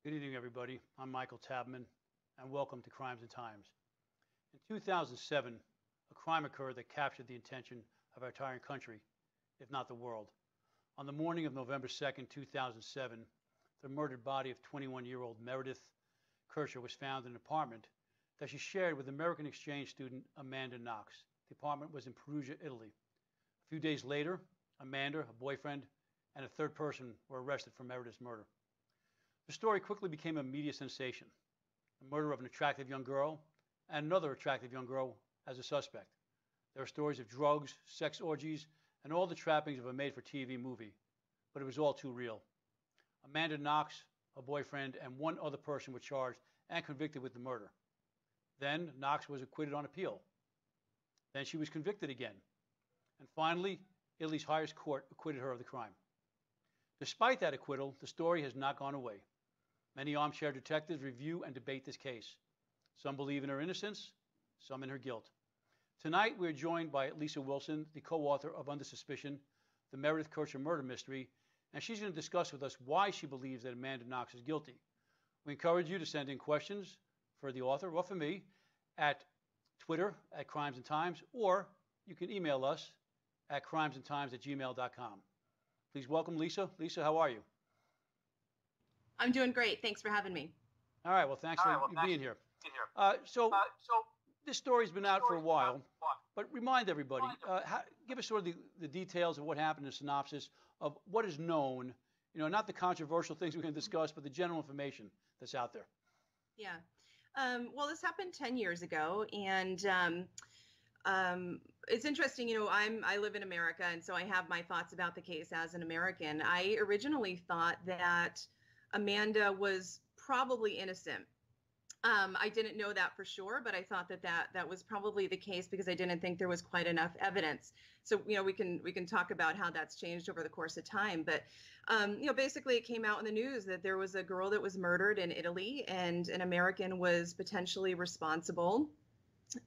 Good evening, everybody. I'm Michael Tabman, and welcome to Crimes and Times. In 2007, a crime occurred that captured the attention of our entire country, if not the world. On the morning of November 2nd, 2007, the murdered body of 21-year-old Meredith Kircher was found in an apartment that she shared with American exchange student Amanda Knox. The apartment was in Perugia, Italy. A few days later, Amanda, her boyfriend, and a third person were arrested for Meredith's murder. The story quickly became a media sensation. The murder of an attractive young girl and another attractive young girl as a suspect. There were stories of drugs, sex orgies, and all the trappings of a made-for-TV movie, but it was all too real. Amanda Knox, her boyfriend, and one other person were charged and convicted with the murder. Then Knox was acquitted on appeal. Then she was convicted again. And finally, Italy's highest court acquitted her of the crime. Despite that acquittal, the story has not gone away. Many armchair detectives review and debate this case. Some believe in her innocence, some in her guilt. Tonight, we are joined by Lisa Wilson, the co-author of Under Suspicion, the Meredith Kircher murder mystery, and she's going to discuss with us why she believes that Amanda Knox is guilty. We encourage you to send in questions for the author or for me at Twitter at Crimes and Times, or you can email us at crimesandtimes@gmail.com. Please welcome Lisa. Lisa, how are you? I'm doing great. Thanks for having me. All right. Well, thanks for being here. So this story's been out for a while, but remind everybody, give us sort of the details of what happened, a synopsis of what is known, not the controversial things we're going to discuss, but the general information that's out there. Yeah. Well, this happened 10 years ago, and it's interesting, I live in America, and so I have my thoughts about the case as an American. I originally thought that Amanda was probably innocent. I didn't know that for sure, but I thought that was probably the case because I didn't think there was quite enough evidence. So, we can talk about how that's changed over the course of time. But, basically it came out in the news that there was a girl that was murdered in Italy and an American was potentially responsible.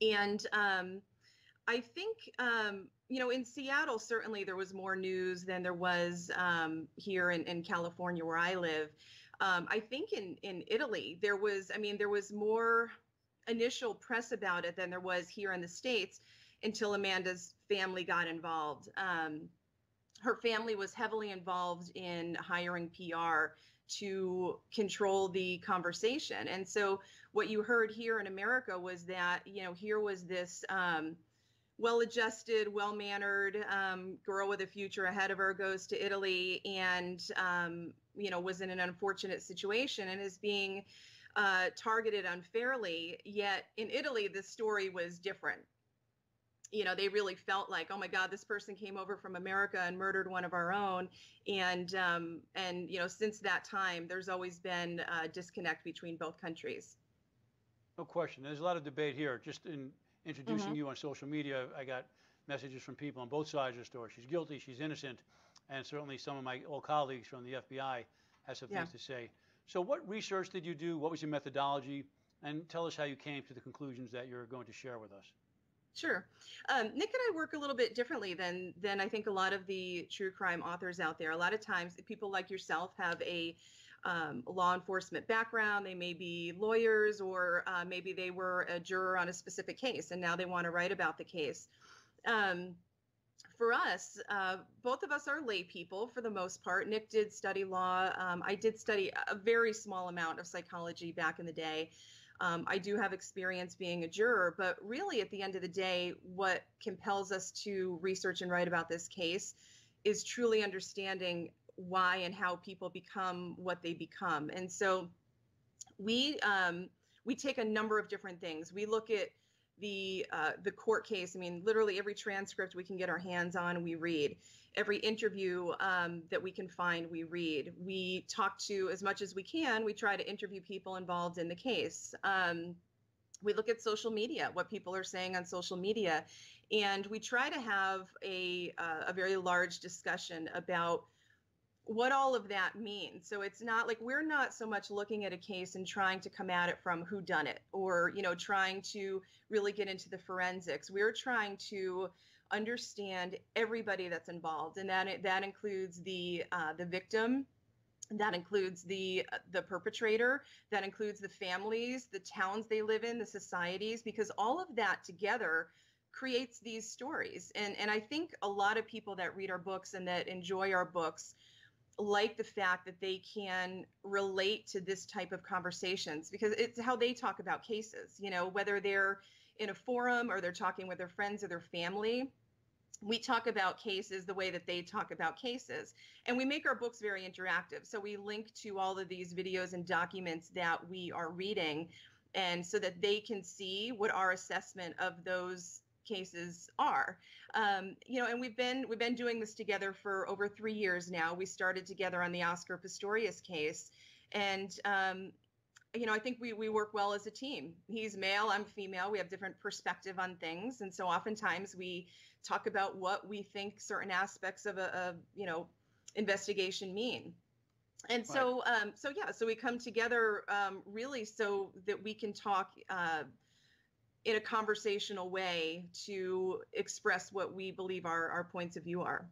And I think, in Seattle, certainly there was more news than there was here in California where I live. I think in Italy, there was more initial press about it than there was here in the States until Amanda's family got involved. Her family was heavily involved in hiring PR to control the conversation. And so what you heard here in America was that, here was this well-adjusted, well-mannered girl with a future ahead of her goes to Italy and, was in an unfortunate situation and is being targeted unfairly. Yet in Italy, the story was different. They really felt like, oh my God, this person came over from America and murdered one of our own. And since that time, there's always been a disconnect between both countries. No question. There's a lot of debate here. Just in introducing you on social media, I got messages from people on both sides of the story. She's guilty, she's innocent, and certainly some of my old colleagues from the FBI have some things to say. So what research did you do? What was your methodology? And tell us how you came to the conclusions that you're going to share with us. Sure. Nick and I work a little bit differently than I think a lot of the true crime authors out there. A lot of times people like yourself have a law enforcement background. They may be lawyers, or maybe they were a juror on a specific case and now they want to write about the case. For us, both of us are lay people for the most part. Nick did study law. I did study a very small amount of psychology back in the day. I do have experience being a juror, but really at the end of the day, what compels us to research and write about this case is truly understanding why and how people become what they become. And so we take a number of different things. We look at the court case. I mean, literally every transcript we can get our hands on, we read. Every interview that we can find, we read. We talk to, as much as we can, we try to interview people involved in the case. We look at social media, what people are saying on social media, and we try to have a very large discussion about what all of that means. So it's not like we're not so much looking at a case and trying to come at it from who done it, or trying to really get into the forensics. We're trying to understand everybody that's involved, and that includes the victim, That includes the perpetrator, that includes the families, the towns they live in, the societies, because all of that together creates these stories. And I think a lot of people that read our books and that enjoy our books like the fact that they can relate to this type of conversations because it's how they talk about cases, you know, whether they're in a forum or they're talking with their friends or their family. We talk about cases the way that they talk about cases, and we make our books very interactive. So we link to all of these videos and documents that we are reading, and so that they can see what our assessment of those cases are. You know, and we've been doing this together for over 3 years now. We started together on the Oscar Pistorius case, and you know, I think we work well as a team. He's male, I'm female. We have different perspective on things, and so oftentimes we talk about what we think certain aspects of a you know, investigation mean. And so so yeah, so we come together really so that we can talk in a conversational way to express what we believe our points of view are.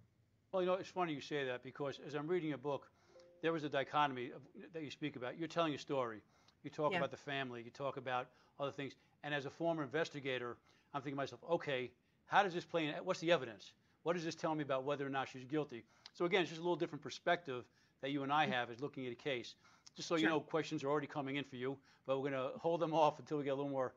Well, you know, it's funny you say that because as I'm reading your book, there was a dichotomy that you speak about. You're telling a story. You talk Yeah. about the family. You talk about other things. And as a former investigator, I'm thinking to myself, okay, how does this play in? What's the evidence? What does this tell me about whether or not she's guilty? So again, it's just a little different perspective that you and I have as looking at a case. Just so you Sure. know, questions are already coming in for you, but we're going to hold them off until we get a little more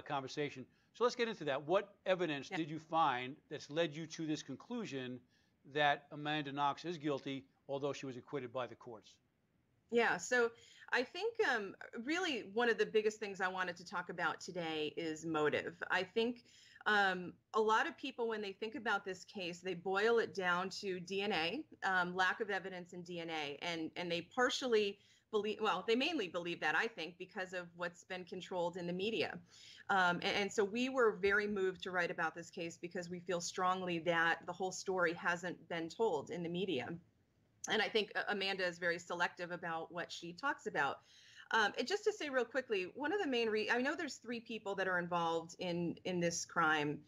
conversation. So let's get into that. What evidence Yeah. did you find that's led you to this conclusion that Amanda Knox is guilty, although she was acquitted by the courts? Yeah, so I think really one of the biggest things I wanted to talk about today is motive. I think a lot of people, when they think about this case, they boil it down to DNA, lack of evidence in DNA, and they partially believe, well, they mainly believe that, I think, because of what's been controlled in the media. And so we were very moved to write about this case because we feel strongly that the whole story hasn't been told in the media. And I think Amanda is very selective about what she talks about. And just to say real quickly, one of the main I know there's three people that are involved in this crime.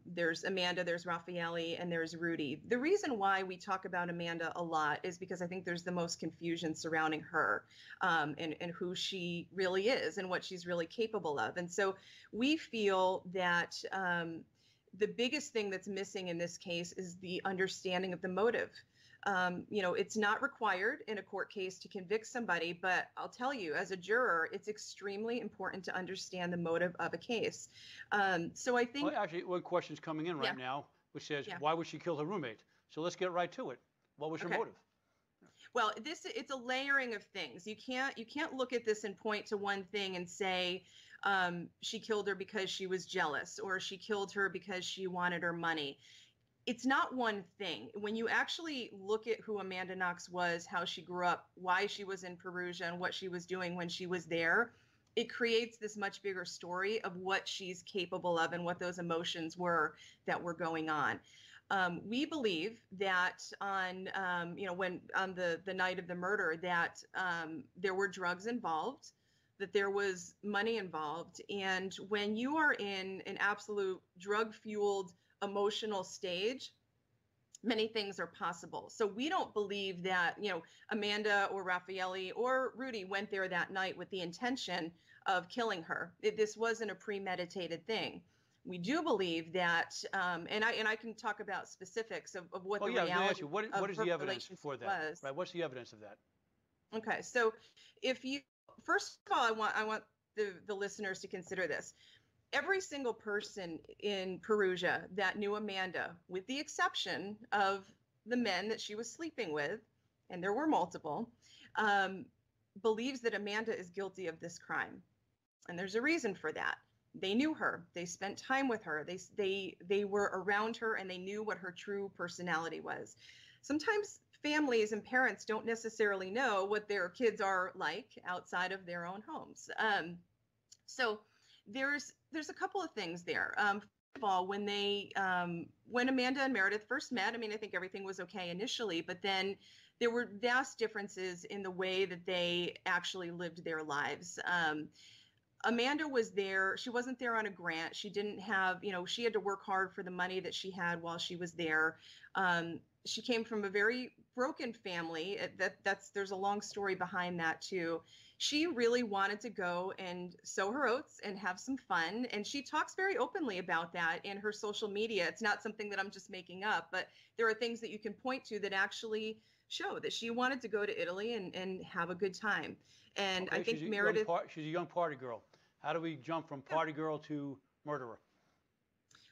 There's Amanda, there's Raffaele, and there's Rudy. The reason why we talk about Amanda a lot is because I think there's the most confusion surrounding her, and who she really is and what she's really capable of. And so we feel that the biggest thing that's missing in this case is the understanding of the motive. You know, it's not required in a court case to convict somebody, but I'll tell you, as a juror, it's extremely important to understand the motive of a case. So I think, Well, actually, one question's coming in right Yeah. now, which says, Yeah. why would she kill her roommate? So let's get right to it. What was her Okay. motive? well, it's a layering of things. You can't look at this and point to one thing and say she killed her because she was jealous or she killed her because she wanted her money. It's not one thing. When you actually look at who Amanda Knox was, how she grew up, why she was in Perugia, and what she was doing when she was there, it creates this much bigger story of what she's capable of and what those emotions were that were going on. We believe that on, you know, when on the night of the murder, that there were drugs involved, that there was money involved, and when you are in an absolute drug-fueled emotional stage, many things are possible. So we don't believe that, you know, Amanda or Raffaele or Rudy went there that night with the intention of killing her. This wasn't a premeditated thing. We do believe that, and I can talk about specifics of what Oh, the yeah, I was going to ask reality you, what of is her the evidence relationship for that? was. Right, what's the evidence of that? Okay, so if you, first of all, I want the listeners to consider this. Every single person in Perugia that knew Amanda, with the exception of the men that she was sleeping with, and there were multiple, believes that Amanda is guilty of this crime. And there's a reason for that. They knew her. They spent time with her. They were around her, and they knew what her true personality was. Sometimes families and parents don't necessarily know what their kids are like outside of their own homes. So there's a couple of things there. First of all, when Amanda and Meredith first met, I mean, I think everything was okay initially, but then there were vast differences in the way that they actually lived their lives. Amanda was there. She wasn't there on a grant. She didn't have, you know, she had to work hard for the money that she had while she was there. she came from a very broken family. There's a long story behind that too. She really wanted to go and sow her oats and have some fun, and she talks very openly about that in her social media. It's not something that I'm just making up, but there are things that you can point to that actually show that she wanted to go to Italy and have a good time. And Okay, I think Meredith. she's a young party girl. How do we jump from party girl to murderer?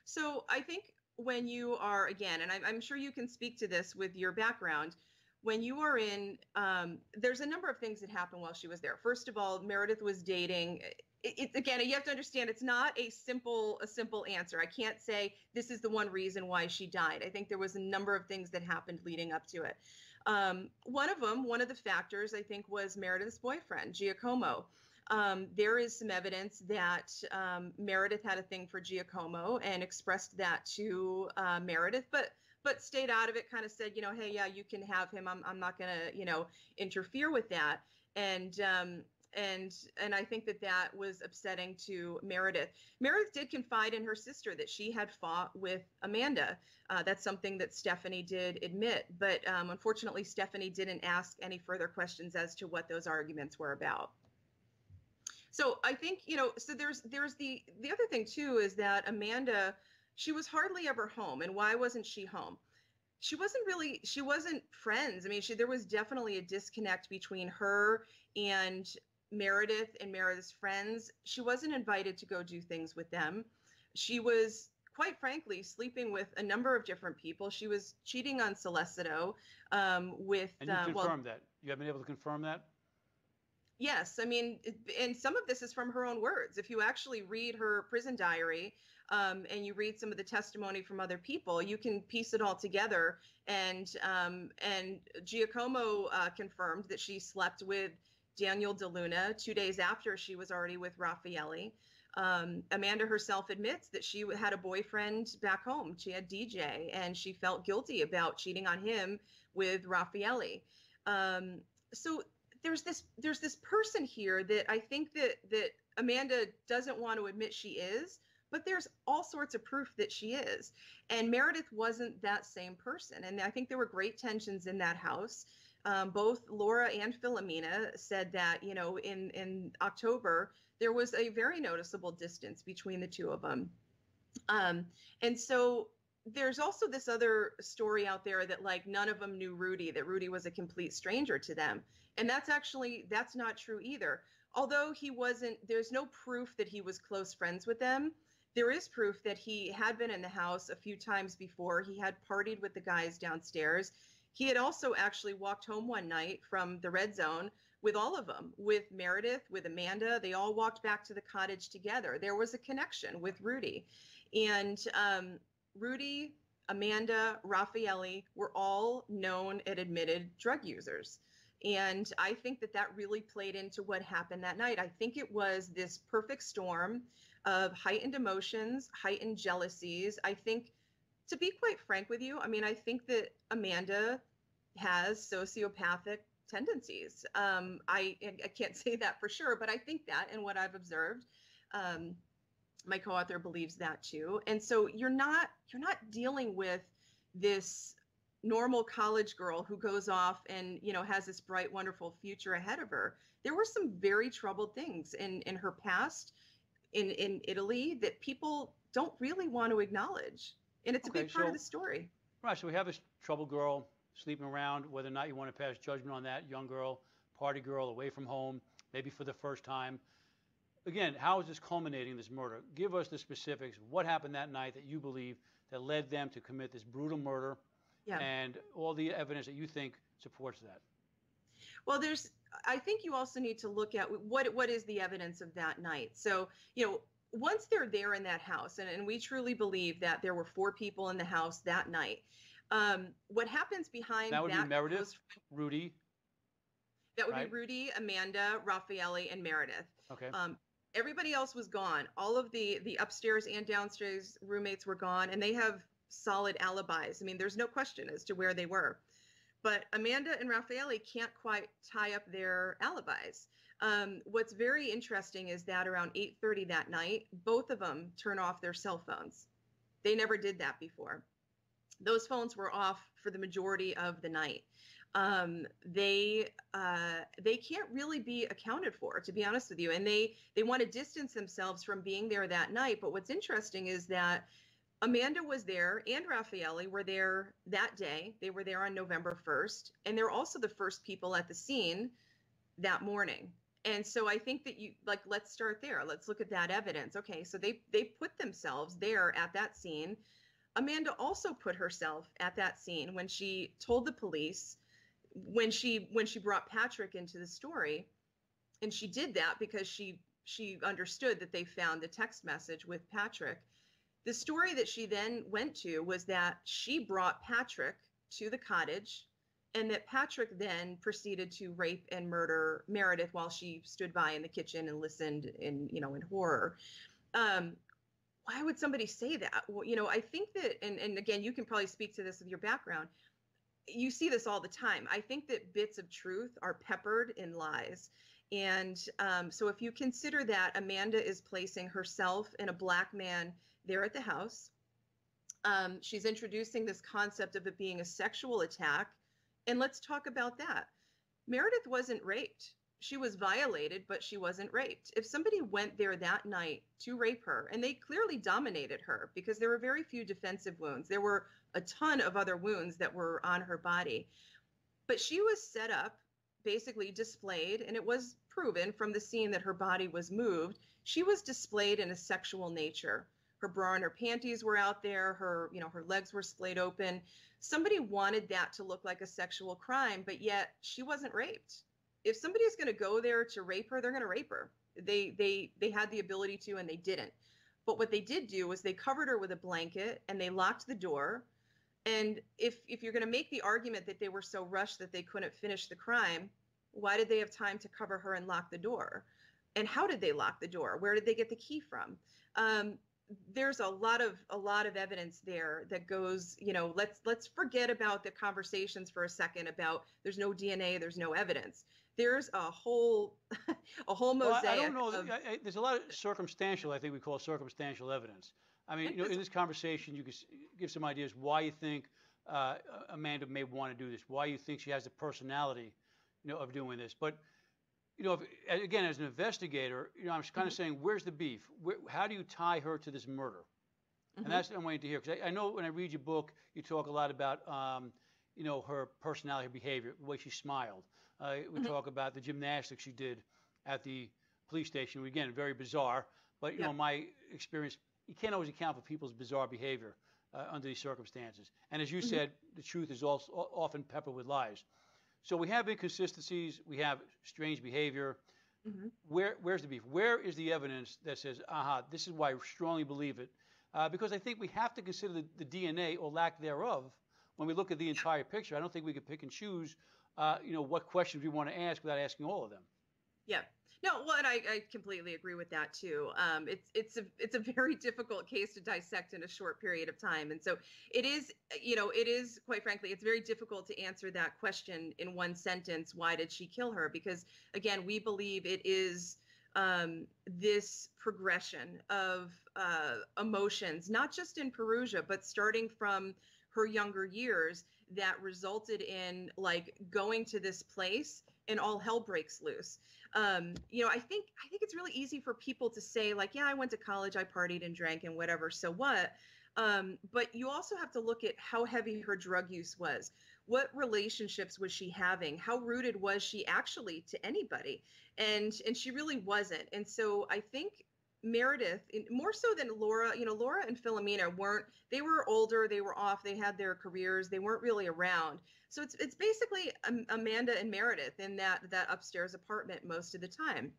So I think when you are, again, and I'm sure you can speak to this with your background, when you are in, there's a number of things that happened while she was there. First of all, Meredith was dating. Again, you have to understand it's not a simple answer. I can't say this is the one reason why she died. I think there was a number of things that happened leading up to it. One of the factors I think was Meredith's boyfriend, Giacomo. There is some evidence that Meredith had a thing for Giacomo and expressed that to Meredith, but stayed out of it, kind of said, hey, yeah, you can have him. I'm not going to, interfere with that. And I think that was upsetting to Meredith. Meredith did confide in her sister that she had fought with Amanda. That's something that Stephanie did admit, but unfortunately, Stephanie didn't ask any further questions as to what those arguments were about. So I think, so there's the other thing too, is that Amanda, she was hardly ever home. And why wasn't she home? She wasn't friends. I mean, there was definitely a disconnect between her and Meredith and Meredith's friends. She wasn't invited to go do things with them. She was, quite frankly, sleeping with a number of different people. She was cheating on Solicito with. And you confirmed that. You have been able to confirm that? Yes, I mean, and some of this is from her own words. If you actually read her prison diary and you read some of the testimony from other people, you can piece it all together. And Giacomo confirmed that she slept with Daniel DeLuna 2 days after she was already with Raffaelli. Amanda herself admits that she had a boyfriend back home. She had DJ, and she felt guilty about cheating on him with Raffaelli. So there's this person here that I think that Amanda doesn't want to admit she is, but there's all sorts of proof that she is. And Meredith wasn't that same person. And I think there were great tensions in that house. Both Laura and Philomena said that, in October, there was a very noticeable distance between the two of them. And so there's also this other story out there that none of them knew Rudy, that Rudy was a complete stranger to them. And that's not true either. Although there's no proof that he was close friends with them. There is proof that he had been in the house a few times before. He had partied with the guys downstairs. He had also actually walked home one night from the red zone with all of them, with Meredith, with Amanda. They all walked back to the cottage together. There was a connection with Rudy. And Rudy, Amanda, Raffaelli were all known and admitted drug users. And I think that really played into what happened that night. I think it was this perfect storm of heightened emotions, heightened jealousies. I think, to be quite frank with you, I think that Amanda has sociopathic tendencies. I can't say that for sure, but I think that in what I've observed. My co-author believes that too. And so you're not dealing with this normal college girl who goes off and, has this bright, wonderful future ahead of her. There were some very troubled things in her past in Italy that people don't really want to acknowledge. And it's a big part of the story. Right. So we have this troubled girl sleeping around, whether or not you want to pass judgment on that young girl, party girl, away from home, maybe for the first time. Again, how is this culminating, this murder? Give us the specifics. What happened that night that you believe that led them to commit this brutal murder? Yeah. And all the evidence that you think supports that. Well, I think you also need to look at what is the evidence of that night. So, once they're there in that house, and we truly believe that there were 4 people in the house that night. What happens behind that would be Meredith, Rudy. That would be Rudy, Amanda, Raffaelli, and Meredith. Okay. Everybody else was gone. All of the upstairs and downstairs roommates were gone, and they have solid alibis. There's no question as to where they were. But Amanda and Raffaelli can't quite tie up their alibis. What's very interesting is that around 8:30 that night, both of them turn off their cell phones. They never did that before. Those phones were off for the majority of the night. They can't really be accounted for, to be honest with you, and they want to distance themselves from being there that night. But what's interesting is that Amanda was there and Raffaele were there that day. They were there on November 1st, and they're also the first people at the scene that morning. And so I think that let's start there. Let's look at that evidence. Okay, so they put themselves there at that scene. Amanda also put herself at that scene when she told the police, when she brought Patrick into the story. And she did that because she understood that they found the text message with Patrick. The story that she then went to was that she brought Patrick to the cottage, and that Patrick then proceeded to rape and murder Meredith while she stood by in the kitchen and listened in horror. Why would somebody say that? Well, I think that, and again, you can probably speak to this with your background. You see this all the time. I think that bits of truth are peppered in lies. And so if you consider that Amanda is placing herself and a Black man there at the house, she's introducing this concept of it being a sexual attack. And let's talk about that. Meredith wasn't raped. She was violated, but she wasn't raped. If somebody went there that night to rape her, and they clearly dominated her because there were very few defensive wounds, there were a ton of other wounds that were on her body, but she was set up, basically displayed, and it was proven from the scene that her body was moved. She was displayed in a sexual nature. Her bra and her panties were out there. Her legs were splayed open. Somebody wanted that to look like a sexual crime, but yet she wasn't raped. If somebody's going to go there to rape her, they're going to rape her. They had the ability to, and they didn't. But what they did do was they covered her with a blanket and they locked the door. And if you're going to make the argument that they were so rushed that they couldn't finish the crime, why did they have time to cover her and lock the door? And how did they lock the door? Where did they get the key from? There's a lot of evidence there that goes, let's forget about the conversations for a second about there's no DNA, there's no evidence. There's a whole mosaic. I don't know. There's a lot of circumstantial, I think we call circumstantial evidence. I mean, in this conversation, you can give some ideas why you think Amanda may want to do this, why you think she has the personality, of doing this. But, again, as an investigator, I'm kind of saying, where's the beef? How do you tie her to this murder? And that's what I'm waiting to hear. Because I know when I read your book, you talk a lot about, her personality, her behavior, the way she smiled. We talk about the gymnastics she did at the police station. Again, very bizarre. But, my experience, you can't always account for people's bizarre behavior under these circumstances. And as you said, the truth is also often peppered with lies. So we have inconsistencies. We have strange behavior. Where's the beef? Where is the evidence that says, this is why I strongly believe it? Because I think we have to consider the DNA or lack thereof when we look at the entire picture. I don't think we can pick and choose what questions we want to ask without asking all of them. Yeah. No, well, and I completely agree with that too. It's a very difficult case to dissect in a short period of time, and so it is quite frankly, it's very difficult to answer that question in one sentence. Why did she kill her? Because again, we believe it is this progression of emotions, not just in Perugia, but starting from her younger years, that resulted in going to this place and all hell breaks loose. I think it's really easy for people to say yeah, I went to college, I partied and drank and whatever, so what? But you also have to look at how heavy her drug use was. What relationships was she having? How rooted was she actually to anybody? And she really wasn't. And so I think Meredith, more so than Laura, Laura and Philomena they were older, they were off, they had their careers, they weren't really around. So it's basically Amanda and Meredith in that upstairs apartment most of the time.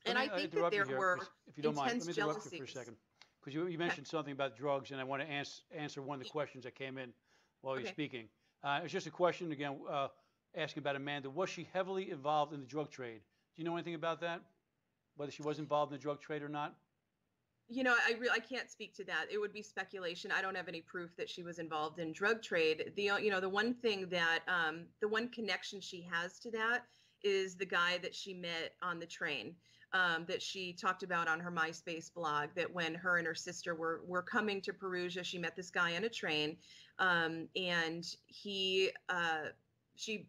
And I think that there were if you don't mind, intense let me interrupt jealousies. you for a second, because you mentioned something about drugs, and I want to answer one of the questions that came in while you're speaking. It's just a question, again, asking about Amanda. Was she heavily involved in the drug trade? Do you know anything about that? Whether she was involved in the drug trade or not? I can't speak to that. It would be speculation. I don't have any proof that she was involved in drug trade. The one thing that the one connection she has to that is the guy that she met on the train, that she talked about on her MySpace blog, that when her and her sister were coming to Perugia, she met this guy on a train. And she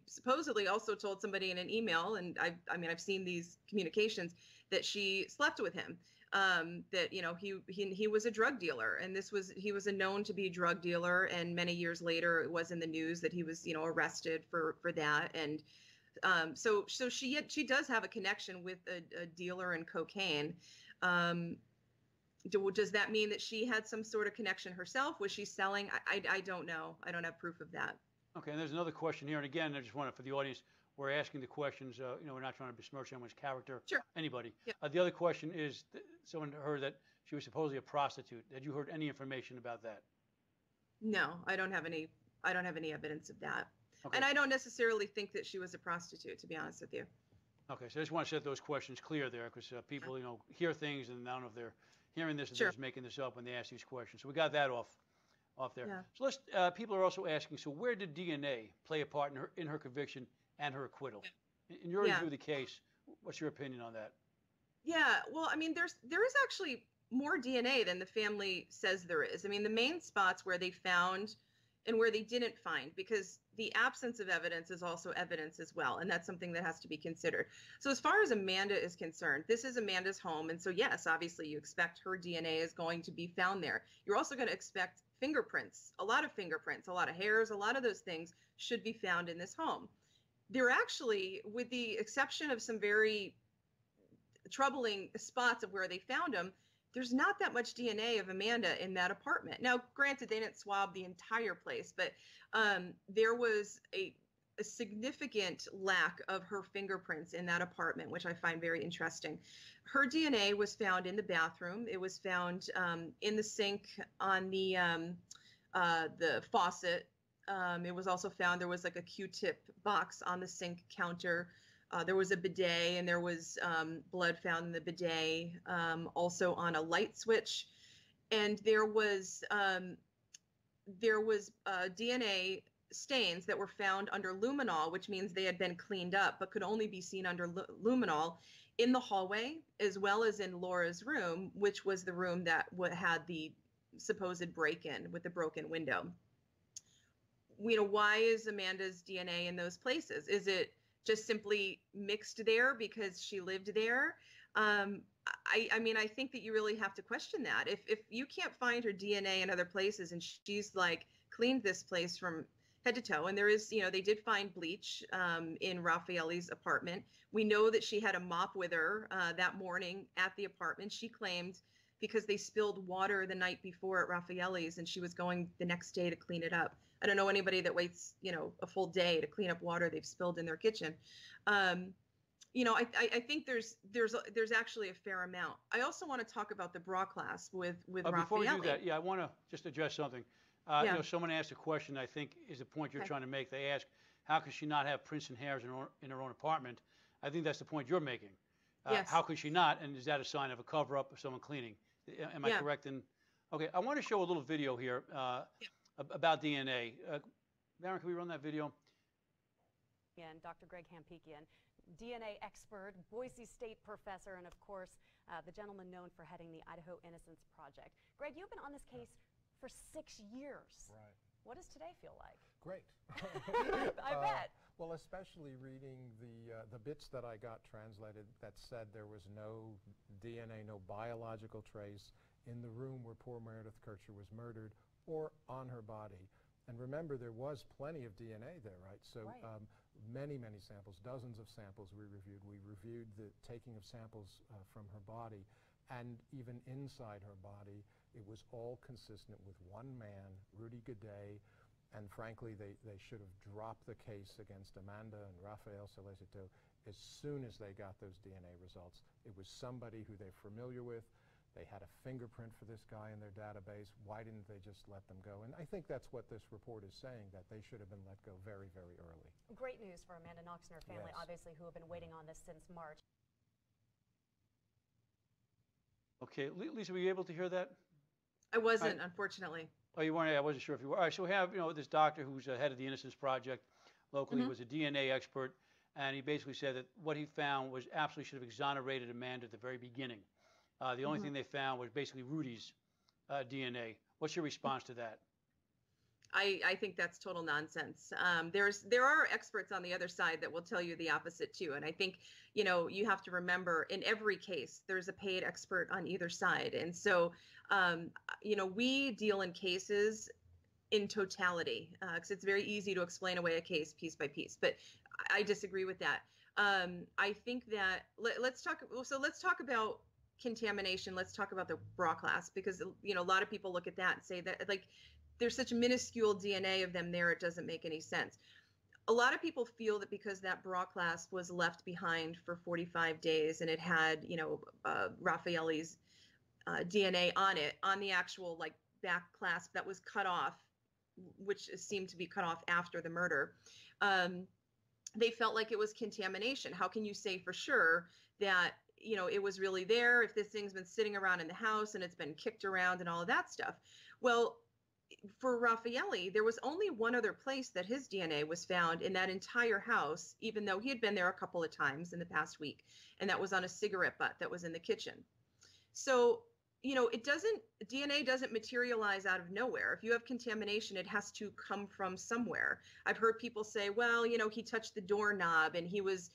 supposedly also told somebody in an email, and I mean, I've seen these communications, that she slept with him. That, you know, he was a drug dealer, and he was a known to be a drug dealer. And many years later, it was in the news that he was, you know, arrested for that. And so she does have a connection with a dealer in cocaine. Does that mean that she had some sort of connection herself? Was she selling? I don't know. I don't have proof of that. Okay, and there's another question here, and again, I just want to, for the audience, we're asking the questions. You know, we're not trying to besmirch anyone's character. Sure. Anybody. Yep. The other question is, someone heard that she was supposedly a prostitute. Had you heard any information about that? No, I don't have any evidence of that. Okay. And I don't necessarily think that she was a prostitute, to be honest with you. Okay, so I just want to set those questions clear there, because people, you know, hear things and I don't know if they're hearing this or Sure. they're just making this up when they ask these questions. So we got that off there. Yeah. So let's. People are also asking. So where did DNA play a part in her conviction and her acquittal? In your review of the case, what's your opinion on that? Yeah, well, I mean, there is actually more DNA than the family says there is. I mean, the main spots where they found and where they didn't find, because the absence of evidence is also evidence as well, and that's something that has to be considered. So as far as Amanda is concerned, this is Amanda's home, and so yes, obviously you expect her DNA is going to be found there. You're also going to expect fingerprints, a lot of hairs, a lot of those things should be found in this home. They're actually, with the exception of some very troubling spots of where they found them, there's not that much DNA of Amanda in that apartment. Now, granted, they didn't swab the entire place, but there was a significant lack of her fingerprints in that apartment, which I find very interesting. Her DNA was found in the bathroom. It was found in the sink on the faucet. It was also found, there was like a Q-tip box on the sink counter. There was a bidet, and there was blood found in the bidet, also on a light switch. And there was DNA stains that were found under luminol, which means they had been cleaned up, but could only be seen under luminol in the hallway, as well as in Laura's room, which was the room that had the supposed break-in with the broken window. You know, why is Amanda's DNA in those places? Is it just simply mixed there because she lived there? I mean, I think that you really have to question that. If you can't find her DNA in other places, and she's like cleaned this place from head to toe, and there is, you know, they did find bleach in Raffaelle's apartment. We know that she had a mop with her that morning at the apartment. She claimed because they spilled water the night before at Raffaelle's, and she was going the next day to clean it up. I don't know anybody that waits, you know, a full day to clean up water they've spilled in their kitchen. You know, I think there's actually a fair amount. I also want to talk about the bra clasp with Raffaelle. Before we do that, I want to just address something. You know, someone asked a question I think is the point you're trying to make. They ask, how could she not have prints and hairs in her own apartment? I think that's the point you're making. Yes. How could she not? And is that a sign of a cover-up of someone cleaning? Am I correct? Okay, I want to show a little video here about DNA. Darren, can we run that video? And Dr. Greg Hampikian, DNA expert, Boise State professor, and of course, the gentleman known for heading the Idaho Innocence Project. Greg, you've been on this case for 6 years. Right. What does today feel like? Great. I bet. Well, especially reading the bits that I got translated that said there was no DNA, no biological trace in the room where poor Meredith Kircher was murdered or on her body. And remember, there was plenty of DNA there, right? So many samples, dozens of samples we reviewed. We reviewed the taking of samples from her body, and even inside her body, it was all consistent with one man, Rudy Guede, and frankly, they should have dropped the case against Amanda and Rafael Solicito as soon as they got those DNA results. It was somebody who they're familiar with. They had a fingerprint for this guy in their database. Why didn't they just let them go? And I think that's what this report is saying, that they should have been let go very, very early. Great news for Amanda Knox and her family, obviously, who have been waiting on this since March. Okay, Lisa, were you able to hear that? I wasn't, unfortunately. Oh, you weren't? I wasn't sure if you were. All right, so we have, you know, this doctor who's head of the Innocence Project locally, was a DNA expert. and he basically said that what he found was absolutely should have exonerated Amanda at the very beginning. The only thing they found was basically Rudy's DNA. What's your response to that? I think that's total nonsense. There are experts on the other side that will tell you the opposite too. And I think, you have to remember in every case, there's a paid expert on either side. And so, we deal in cases in totality, because it's very easy to explain away a case piece by piece. But I disagree with that. I think that let's talk about contamination. Let's talk about the bra clasp, because a lot of people look at that and say that like there's such minuscule DNA of them there, it doesn't make any sense. A lot of people feel that because that bra clasp was left behind for 45 days and it had Raffaelli's DNA on it, on the actual like back clasp that was cut off, which seemed to be cut off after the murder, they felt like it was contamination. How can you say for sure that it was really there if this thing's been sitting around in the house and it's been kicked around and all of that stuff? Well, for Raffaelli, there was only one other place that his DNA was found in that entire house, even though he had been there a couple of times in the past week, and that was on a cigarette butt that was in the kitchen. So, DNA doesn't materialize out of nowhere. If you have contamination, it has to come from somewhere. I've heard people say, well, he touched the doorknob and he was,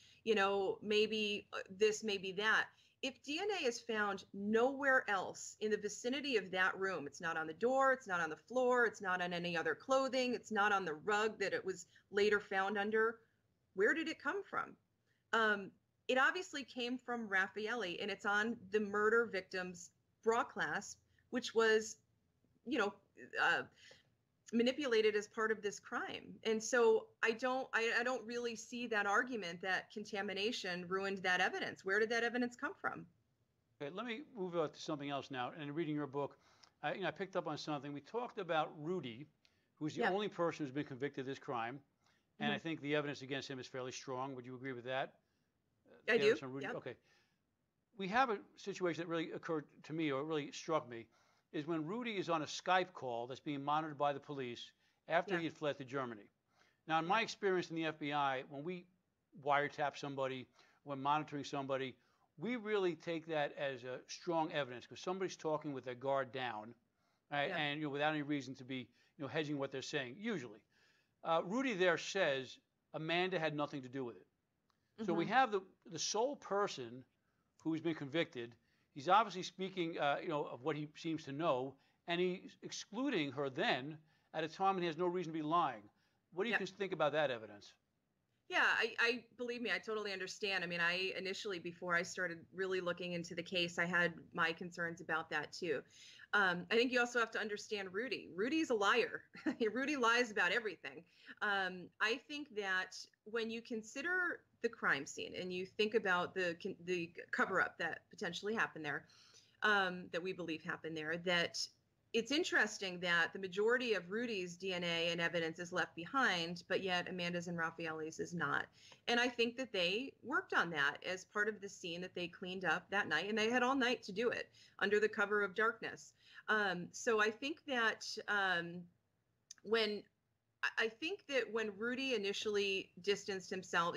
maybe this, maybe that. If DNA is found nowhere else in the vicinity of that room, it's not on the door, it's not on the floor, it's not on any other clothing, it's not on the rug that it was later found under, where did it come from? It obviously came from Raffaelli, and it's on the murder victim's bra clasp, which was, manipulated as part of this crime. And so I don't really see that argument that contamination ruined that evidence. Where did that evidence come from? Okay, let me move on to something else now. And reading your book, I picked up on something. We talked about Rudy, who's the only person who's been convicted of this crime. And I think the evidence against him is fairly strong. Would you agree with that? I do. Yep. Okay. We have a situation that really occurred to me, or really struck me, is when Rudy is on a Skype call that's being monitored by the police after he had fled to Germany. Now, in my experience in the FBI, when we wiretap somebody, when monitoring somebody, we really take that as a strong evidence because somebody's talking with their guard down, right? And without any reason to be hedging what they're saying, usually. Rudy there says Amanda had nothing to do with it. So we have the sole person who's been convicted. He's obviously speaking, of what he seems to know, and he's excluding her then at a time when he has no reason to be lying. What do you think about that evidence? Yeah, I believe me, I totally understand. I mean, I initially, before I started really looking into the case, I had my concerns about that too. I think you also have to understand Rudy. Rudy's a liar. Rudy lies about everything. I think that when you consider the crime scene and you think about the cover-up that potentially happened there, that we believe happened there, that it's interesting that the majority of Rudy's DNA and evidence is left behind, but yet Amanda's and Raffaelli's is not. And I think that they worked on that as part of the scene that they cleaned up that night, and they had all night to do it under the cover of darkness. So I think that when Rudy initially distanced himself,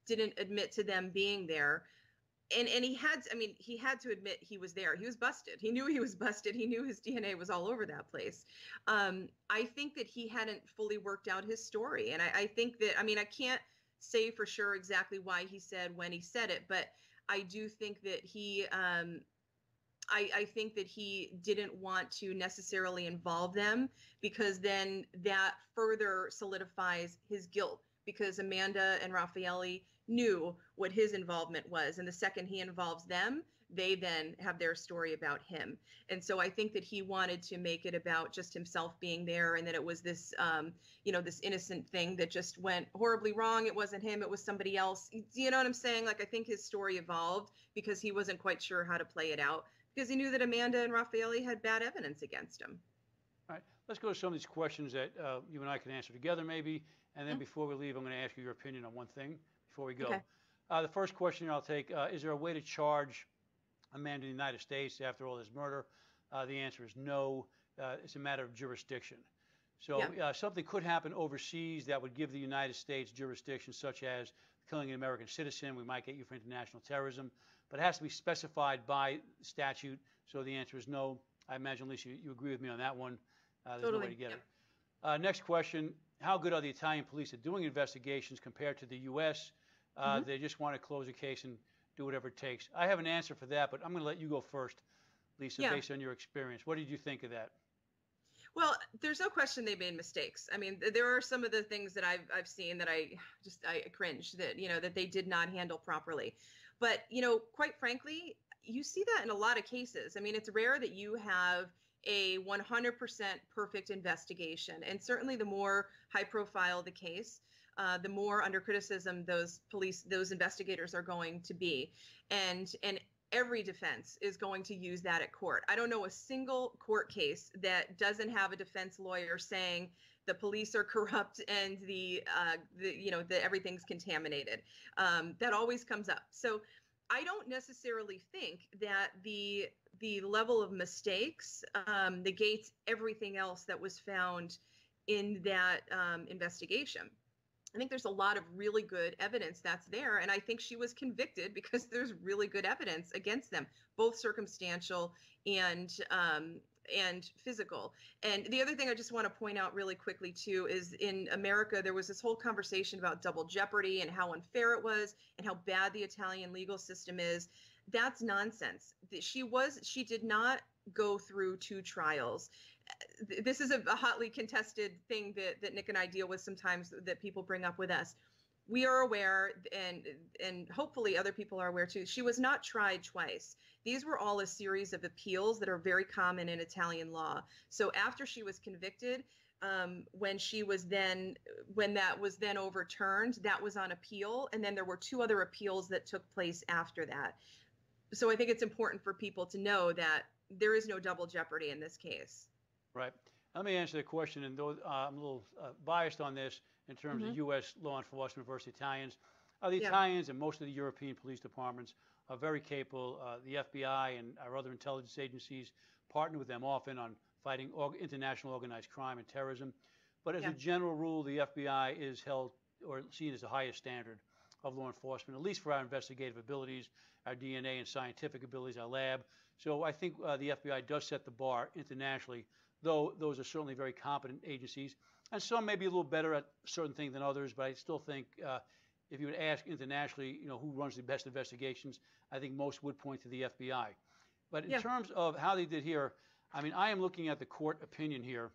didn't admit to them being there, and he had to admit he was there. He was busted. He knew he was busted. He knew his DNA was all over that place. I think that he hadn't fully worked out his story. And I think that, I can't say for sure exactly why he said when he said it, but I do think that I think that he didn't want to necessarily involve them, because then that further solidifies his guilt, because Amanda and Raffaelli knew what his involvement was. And the second he involves them, they then have their story about him. And so I think that he wanted to make it about just himself being there, and that it was this, this innocent thing that just went horribly wrong. It wasn't him, it was somebody else. You know what I'm saying? Like, I think his story evolved because he wasn't quite sure how to play it out, because he knew that Amanda and Raffaelli had bad evidence against him. All right, let's go to some of these questions that you and I can answer together maybe. And then before we leave, I'm going to ask you your opinion on one thing before we go. Okay. The first question I'll take, is there a way to charge Amanda in the United States after all this murder? The answer is no. It's a matter of jurisdiction. So something could happen overseas that would give the United States jurisdiction, such as killing an American citizen. We might get you for international terrorism, but it has to be specified by statute. So the answer is no. I imagine, Lisa, you agree with me on that one. There's no way to get it. Next question. How good are the Italian police at doing investigations compared to the U.S.? They just want to close a case and do whatever it takes. I have an answer for that, but I'm going to let you go first, Lisa, based on your experience. What did you think of that? Well, there's no question they made mistakes. I mean, there are some of the things that I've seen that I cringe that, that they did not handle properly. But, quite frankly, you see that in a lot of cases. I mean, it's rare that you have a 100% perfect investigation. And certainly the more high profile the case, the more under criticism those investigators are going to be. And every defense is going to use that at court. I don't know a single court case that doesn't have a defense lawyer saying the police are corrupt and the everything's contaminated. That always comes up. So I don't necessarily think that the level of mistakes negates everything else that was found in that investigation. I think there's a lot of really good evidence that's there, and I think she was convicted because there's really good evidence against them, both circumstantial and physical. And the other thing I just want to point out really quickly too is in America there was this whole conversation about double jeopardy and how unfair it was and how bad the Italian legal system is. That's nonsense. She did not go through 2 trials. This is a hotly contested thing that Nick and I deal with sometimes that people bring up with us. We are aware, and hopefully other people are aware too, she was not tried twice. These were all a series of appeals that are very common in Italian law. So after she was convicted, when that was then overturned, that was on appeal, and then there were 2 other appeals that took place after that. So I think it's important for people to know that there is no double jeopardy in this case. Right. Let me answer the question, and though I'm a little biased on this in terms of U.S. law enforcement versus Italians. The Italians and most of the European police departments are very capable. The FBI and our other intelligence agencies partner with them often on fighting international organized crime and terrorism. But as a general rule, the FBI is held or seen as the highest standard of law enforcement, at least for our investigative abilities, our DNA and scientific abilities, our lab. So I think the FBI does set the bar internationally, though those are certainly very competent agencies. And some may be a little better at certain things than others, but I still think if you would ask internationally, who runs the best investigations, I think most would point to the FBI. But in terms of how they did here, I mean, I am looking at the court opinion here.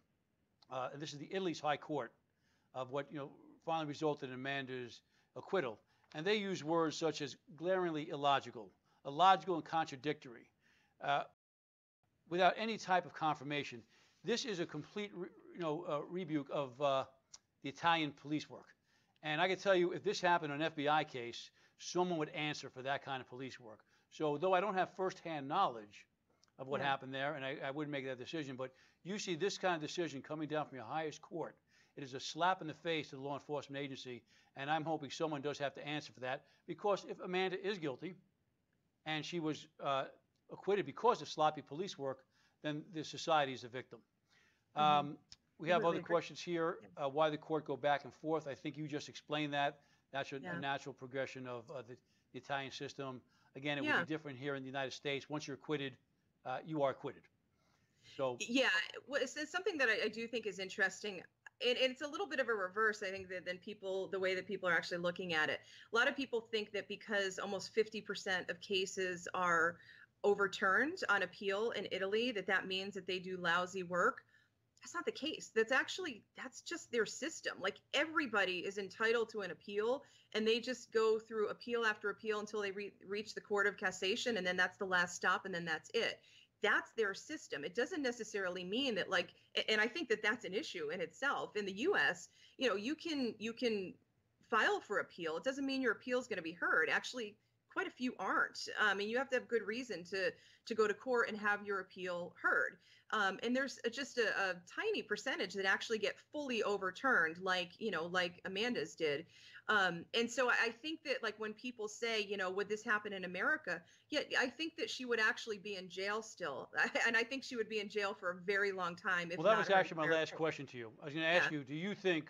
And this is the Italy's High Court of what finally resulted in Amanda's acquittal. And they use words such as glaringly illogical, illogical and contradictory, without any type of confirmation. This is a complete, rebuke of the Italian police work. And I can tell you, if this happened on an FBI case, someone would answer for that kind of police work. So though I don't have firsthand knowledge of what happened there, and I wouldn't make that decision, but you see this kind of decision coming down from your highest court. It is a slap in the face to the law enforcement agency, and I'm hoping someone does have to answer for that, because if Amanda is guilty and she was acquitted because of sloppy police work, then the society is a victim. We have other questions here. Why the court go back and forth? I think you just explained that. That's a natural progression of the Italian system. Again, it would be different here in the United States. Once you're acquitted, you are acquitted. So well, it's something that I do think is interesting. And it's a little bit of a reverse, I think, than the way that people are actually looking at it. A lot of people think that because almost 50% of cases are overturned on appeal in Italy, that means that they do lousy work. That's not the case. That's just their system. Like, everybody is entitled to an appeal, and they just go through appeal after appeal until they reach the Court of Cassation, and then that's the last stop, and then that's it. That's their system. It doesn't necessarily mean that, and I think that that's an issue in itself. In the U.S., you can file for appeal. It doesn't mean your appeal is going to be heard. Actually, quite a few aren't. And you have to have good reason to go to court and have your appeal heard. And there's just a tiny percentage that actually get fully overturned, like Amanda's did. And so I think that, when people say, would this happen in America? Yeah, I think that she would actually be in jail still. And I think she would be in jail for a very long time. Well, that was actually my last question to you. I was going to ask you, do you think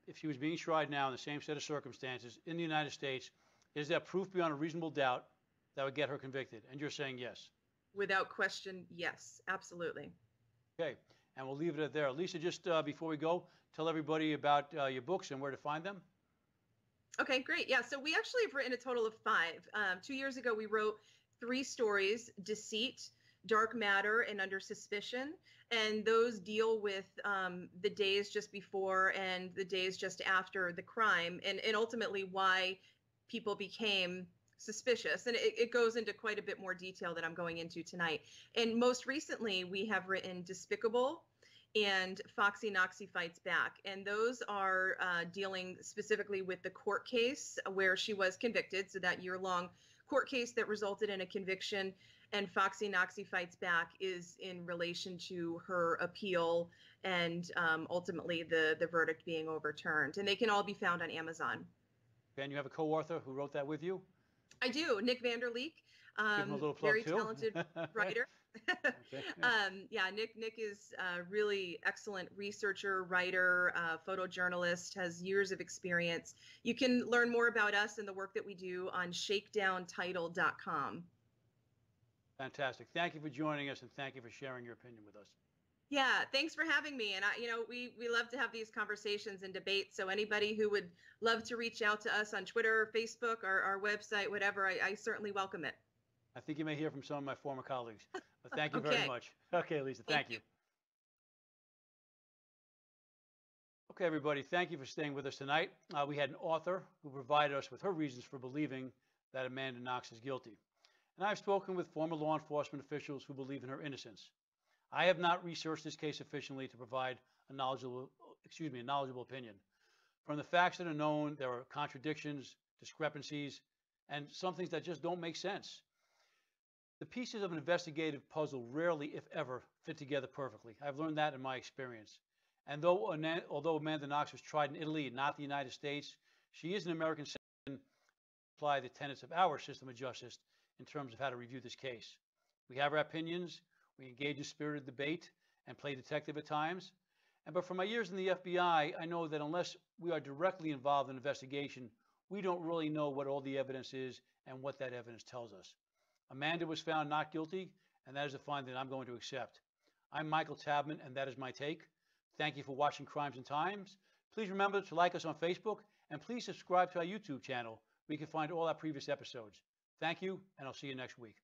if she was being tried now in the same set of circumstances in the United States, is that proof beyond a reasonable doubt that would get her convicted? And you're saying yes. Without question, yes, absolutely. Okay, and we'll leave it at there. Lisa, just before we go, tell everybody about your books and where to find them. Okay, great. Yeah, so we actually have written a total of 5. 2 years ago, we wrote 3 stories: Deceit, Dark Matter, and Under Suspicion. And those deal with the days just before and the days just after the crime, and ultimately why people became suspicious. And it goes into quite a bit more detail that I'm going into tonight. And most recently, we have written Despicable and Foxy Knoxy Fights Back. And those are dealing specifically with the court case where she was convicted, so that year-long court case that resulted in a conviction. And Foxy Knoxy Fights Back is in relation to her appeal and ultimately the verdict being overturned. And they can all be found on Amazon. And you have a co-author who wrote that with you? I do, Nick Vanderleek, Give him a little plug very too. talented writer. Okay. Yeah, Nick is a really excellent researcher, writer, photojournalist, has years of experience. You can learn more about us and the work that we do on shakedowntitle.com. Fantastic. Thank you for joining us, and thank you for sharing your opinion with us. Yeah, thanks for having me. And we love to have these conversations and debates. So anybody who would love to reach out to us on Twitter, Facebook, or our website, whatever, I certainly welcome it. I think you may hear from some of my former colleagues. But thank you Okay. very much. Okay, Lisa, thank you. Okay, everybody, thank you for staying with us tonight. We had an author who provided us with her reasons for believing that Amanda Knox is guilty. And I've spoken with former law enforcement officials who believe in her innocence. I have not researched this case sufficiently to provide a knowledgeable opinion. From the facts that are known, there are contradictions, discrepancies, and some things that just don't make sense. The pieces of an investigative puzzle rarely, if ever, fit together perfectly. I've learned that in my experience. And although Amanda Knox was tried in Italy, not the United States, she is an American citizen. Apply the tenets of our system of justice in terms of how to review this case. We have our opinions. We engage in spirited debate and play detective at times. But from my years in the FBI, I know that unless we are directly involved in an investigation, we don't really know what all the evidence is and what that evidence tells us. Amanda was found not guilty, and that is a finding that I'm going to accept. I'm Michael Tabman, and that is my take. Thank you for watching Crimes and Times. Please remember to like us on Facebook, and please subscribe to our YouTube channel where you can find all our previous episodes. Thank you, and I'll see you next week.